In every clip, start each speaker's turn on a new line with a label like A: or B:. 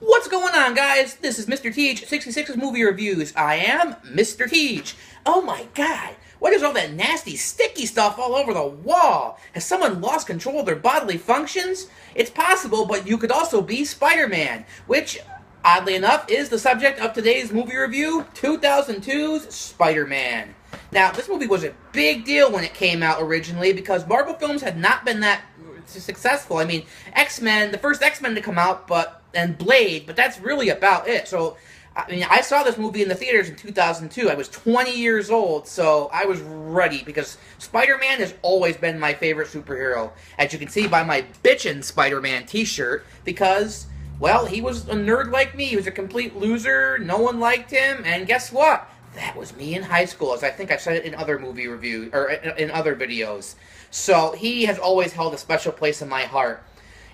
A: What's going on, guys? This is Mr. Teach, 66's Movie Reviews. I am Mr. Teach. Oh my god, what is all that nasty, sticky stuff all over the wall? Has someone lost control of their bodily functions? It's possible, but you could also be Spider-Man, which, oddly enough, is the subject of today's movie review, 2002's Spider-Man. Now, this movie was a big deal when it came out originally because Marvel films had not been that successful. I mean, X-Men, the first X-Men to come out, and Blade, but that's really about it. So, I mean, I saw this movie in the theaters in 2002. I was 20 years old, so I was ready because Spider-Man has always been my favorite superhero. As you can see by my bitchin' Spider-Man t-shirt, because, well, he was a nerd like me. He was a complete loser. No one liked him, and guess what? That was me in high school, as I think I've said it in other movie reviews, or in other videos. So, he has always held a special place in my heart.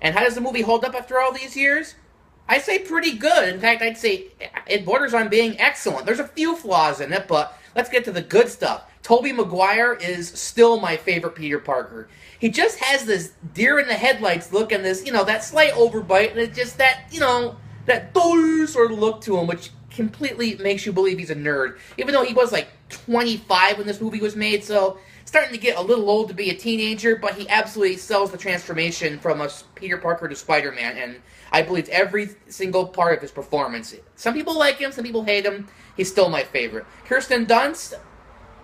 A: And how does the movie hold up after all these years? I say pretty good. In fact, I'd say it borders on being excellent. There's a few flaws in it, but let's get to the good stuff. Tobey Maguire is still my favorite Peter Parker. He just has this deer in the headlights look and this, that slight overbite, and it's just that, that sort of look to him, which completely makes you believe he's a nerd. Even though he was like 25 when this movie was made, so starting to get a little old to be a teenager, but he absolutely sells the transformation from a Peter Parker to Spider-Man, and I believed every single part of his performance. Some people like him, some people hate him. He's still my favorite. Kirsten Dunst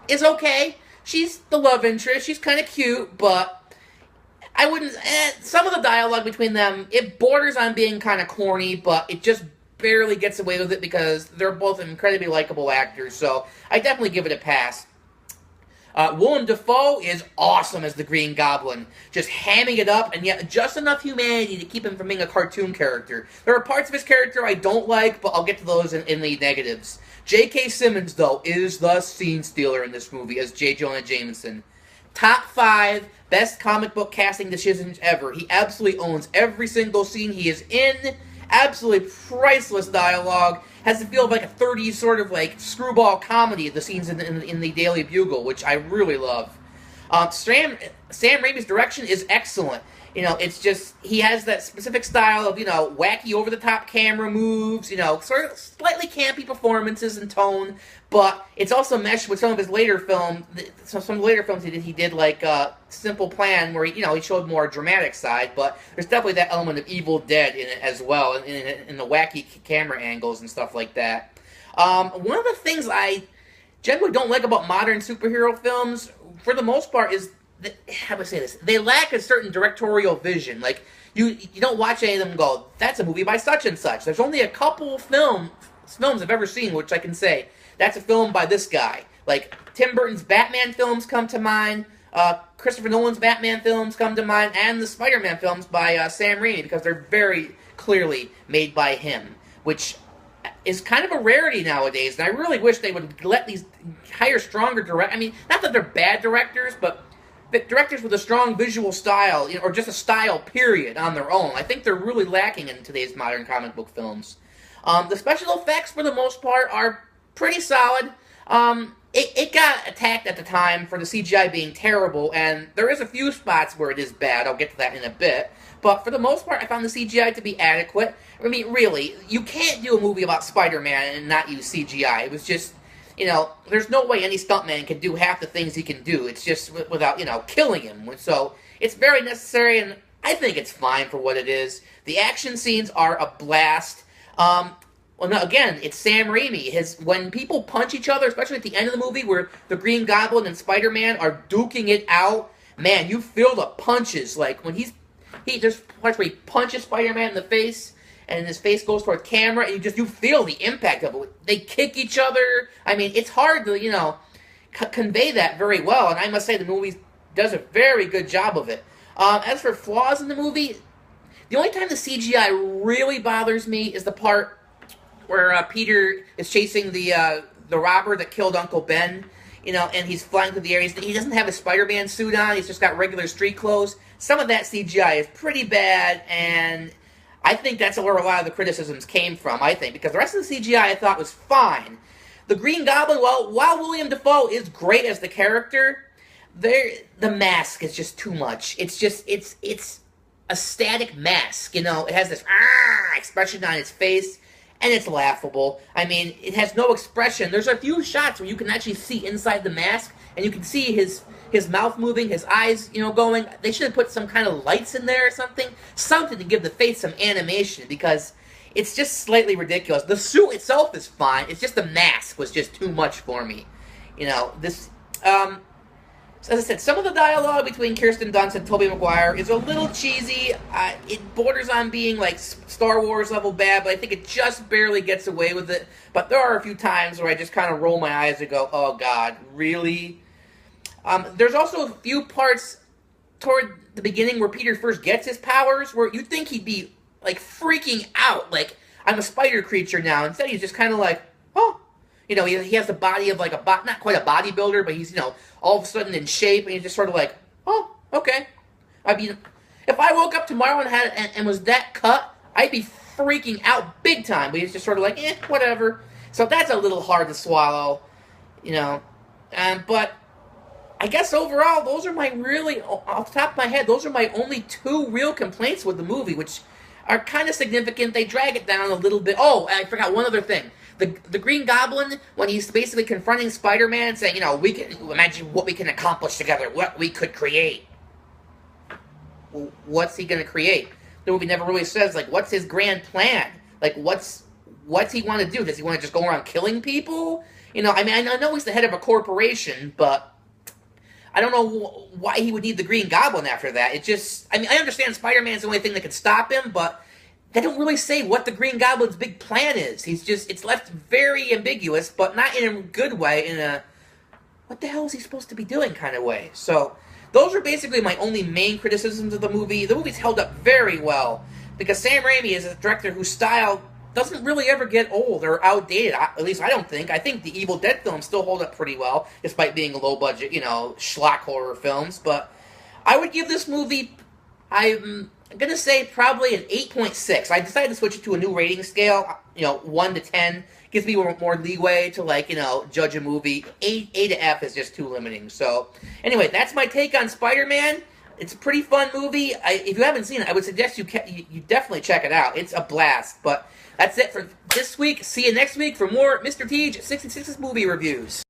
A: is okay. She's the love interest. She's kind of cute, but I wouldn't... some of the dialogue between them, it borders on being kind of corny, but it just barely gets away with it because they're both incredibly likable actors, so I definitely give it a pass. Willem Dafoe is awesome as the Green Goblin, just hamming it up, and yet just enough humanity to keep him from being a cartoon character. There are parts of his character I don't like, but I'll get to those in the negatives. J.K. Simmons, though, is the scene stealer in this movie as J. Jonah Jameson. Top 5 best comic book casting decisions ever. He absolutely owns every single scene he is in. Absolutely priceless dialogue. Has the feel of like a 30s sort of like screwball comedy, the scenes in the Daily Bugle, which I really love. Sam Raimi's direction is excellent. It's just, he has that specific style of, wacky over-the-top camera moves, sort of slightly campy performances and tone, but it's also meshed with some of his later films, some later films he did like Simple Plan, where he showed more dramatic side, but there's definitely that element of Evil Dead in it as well, in the wacky camera angles and stuff like that. One of the things I generally don't like about modern superhero films, for the most part, is how do I say this? They lack a certain directorial vision. Like, you don't watch any of them and go, that's a movie by such and such. There's only a couple films I've ever seen which I can say, that's a film by this guy. Like, Tim Burton's Batman films come to mind, Christopher Nolan's Batman films come to mind, and the Spider-Man films by Sam Raimi, because they're very clearly made by him, which is kind of a rarity nowadays, and I really wish they would let these hire stronger directors. I mean, not that they're bad directors, but directors with a strong visual style, or just a style, period, on their own. I think they're really lacking in today's modern comic book films. The special effects, for the most part, are pretty solid. It got attacked at the time for the CGI being terrible, and there is a few spots where it is bad. I'll get to that in a bit. But for the most part, I found the CGI to be adequate. I mean, really, you can't do a movie about Spider-Man and not use CGI. It was just... there's no way any stuntman can do half the things he can do. It's just without, killing him. So, it's very necessary, and I think it's fine for what it is. The action scenes are a blast. Well, no, again, it's Sam Raimi. When people punch each other, especially at the end of the movie, where the Green Goblin and Spider-Man are duking it out, man, you feel the punches. Like, when there's parts where he punches Spider-Man in the face, and his face goes toward camera, and you feel the impact of it. They kick each other. I mean, it's hard to, convey that very well, and I must say the movie does a very good job of it. As for flaws in the movie, the only time the CGI really bothers me is the part where Peter is chasing the robber that killed Uncle Ben, and he's flying through the areas. He doesn't have his Spider-Man suit on. He's just got regular street clothes. Some of that CGI is pretty bad, and I think that's where a lot of the criticisms came from, because the rest of the CGI I thought was fine. The Green Goblin, while William Dafoe is great as the character, the mask is just too much. It's a static mask. You know, it has this expression on its face, and it's laughable. I mean, it has no expression. There's a few shots where you can actually see inside the mask, and you can see his mouth moving, his eyes, you know, going. They should have put some kind of lights in there or something to give the face some animation, because it's just slightly ridiculous. The suit itself is fine. It's just the mask was just too much for me. You know, this, so as I said, some of the dialogue between Kirsten Dunst and Tobey Maguire is a little cheesy. It borders on being like Star Wars level bad, but I think it just barely gets away with it. But there are a few times where I just kind of roll my eyes and go, oh God, really? There's also a few parts toward the beginning where Peter first gets his powers where you'd think he'd be like freaking out, like, I'm a spider creature now. Instead, he's just kind of like, oh. You know, he has the body of like not quite a bodybuilder, but he's, you know, all of a sudden in shape, and he's just sort of like, oh, okay. I mean, if I woke up tomorrow and was that cut, I'd be freaking out big time. But he's just sort of like, whatever. So that's a little hard to swallow, you know. But I guess overall, those are my really, off the top of my head, those are my only two real complaints with the movie, which are kind of significant. They drag it down a little bit. Oh, and I forgot one other thing. The Green Goblin, when he's basically confronting Spider-Man, saying, you know, we can imagine what we can accomplish together, what we could create. Well, what's he going to create? The movie never really says, like, what's his grand plan? Like, what's he want to do? Does he want to just go around killing people? You know, I mean, I know he's the head of a corporation, but I don't know why he would need the Green Goblin after that. It just, I mean, I understand Spider-Man's the only thing that could stop him, but they don't really say what the Green Goblin's big plan is. It's left very ambiguous, but not in a good way, in a, what the hell is he supposed to be doing kind of way. So, those are basically my only main criticisms of the movie. The movie's held up very well, because Sam Raimi is a director whose style doesn't really ever get old or outdated. At least I don't think. I think the Evil Dead films still hold up pretty well, despite being low-budget, you know, schlock horror films. But I would give this movie, I'm going to say probably an 8.6. I decided to switch it to a new rating scale, you know, 1 to 10. Gives me more leeway to, like, you know, judge a movie. A to F is just too limiting. So, anyway, that's my take on Spider-Man. It's a pretty fun movie. If you haven't seen it, I would suggest you definitely check it out. It's a blast. But that's it for this week. See you next week for more Mr. Teej 66's movie reviews.